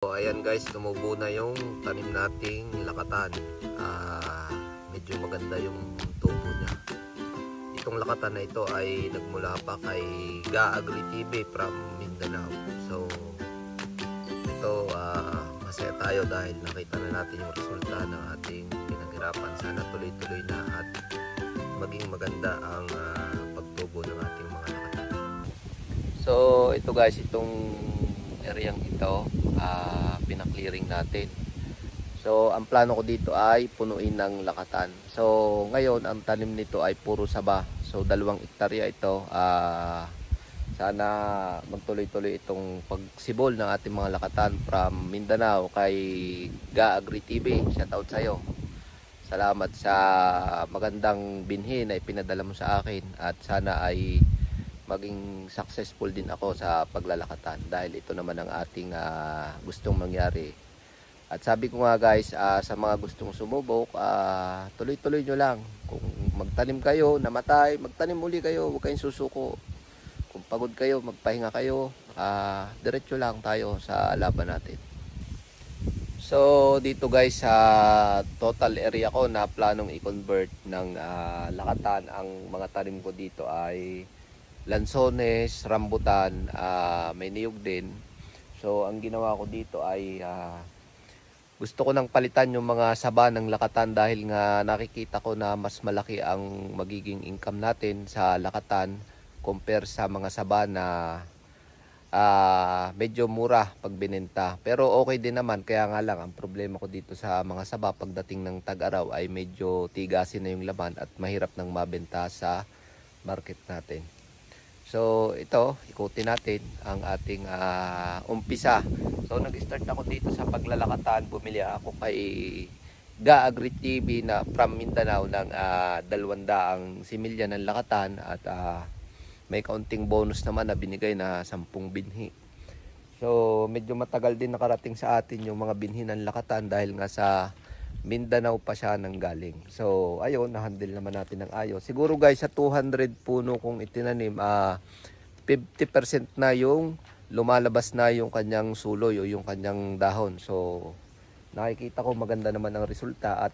So, ayan guys, tumubo na yung tanim nating lakatan. Medyo maganda yung tubo niya. Itong lakatan na ito ay nagmula pa kay Ga Agri TV from Mindanao. So ito, masaya tayo dahil nakita na natin yung resulta ng ating pinaghirapan. Sana tuloy-tuloy na at maging maganda ang pagtubo ng ating mga lakatan. So ito guys, itong areang ito pinaklearing natin. So ang plano ko dito ay punuin ng lakatan. So ngayon ang tanim nito ay puro saba. So 2 hektarya ito. Sana magtuloy-tuloy itong pagsibol ng ating mga lakatan from Mindanao kay Ga Agri TV. Shout out sa iyo. Salamat sa magandang binhi na ipinadala mo sa akin at sana ay maging successful din ako sa paglalakatan dahil ito naman ang ating gustong mangyari. At sabi ko nga guys, sa mga gustong sumubok, tuloy-tuloy nyo lang. Kung magtanim kayo, namatay, magtanim uli kayo, huwag kayong susuko. Kung pagod kayo, magpahinga kayo, diretso lang tayo sa laban natin. So dito guys, sa total area ko na planong i-convert ng lakatan, ang mga tanim ko dito ay lansones, rambutan, may niyog din. So ang ginawa ko dito ay gusto ko nang palitan yung mga saba ng lakatan dahil nga nakikita ko na mas malaki ang magiging income natin sa lakatan compare sa mga saba na medyo mura pag binenta. Pero okay din naman, kaya nga lang ang problema ko dito sa mga saba pagdating ng tag-araw ay medyo tigasin na yung laman at mahirap nang mabenta sa market natin. So ito, ikutin natin ang ating umpisa. So nag-start ako dito sa paglalakatan. Bumili ako kay Ga Agri TV na from Mindanao ng 200 similya ng lakatan at may kaunting bonus naman na binigay na 10 binhi. So medyo matagal din nakarating sa atin yung mga binhi ng lakatan dahil nga sa Mindanao pa siya nang galing. So ayun, na-handle naman natin ng ayos. Siguro guys, sa 200 puno kung itinanim, 50% na yung lumalabas na yung kanyang suloy o yung kanyang dahon. So nakikita ko maganda naman ang resulta at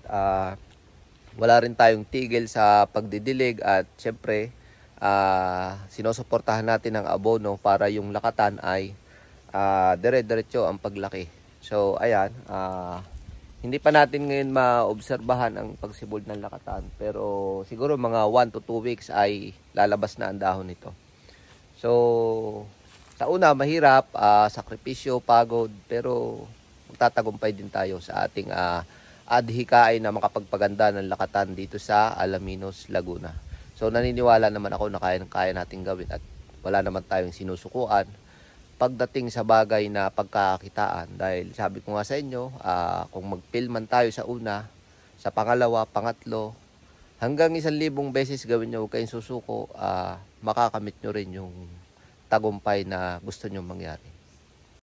wala rin tayong tigil sa pagdidilig at syempre sinusuportahan natin ang abono para yung lakatan ay dire-diretso ang paglaki. So ayan, hindi pa natin ngayon maobserbahan ang pagsibol ng lakatan, pero siguro mga 1 to 2 weeks ay lalabas na ang dahon nito. So sa una mahirap, sakripisyo, pagod, pero magtatagumpay din tayo sa ating adhikain na makapagpaganda ng lakatan dito sa Alaminos, Laguna. So naniniwala naman ako na kaya natin gawin at wala naman tayong sinusukuan pagdating sa bagay na pagkakakitaan. Dahil sabi ko nga sa inyo, kung magpilman tayo sa una, sa pangalawa, pangatlo, hanggang 1,000 beses gawin nyo, huwag kayong susuko, makakamit nyo rin yung tagumpay na gusto nyo mangyari.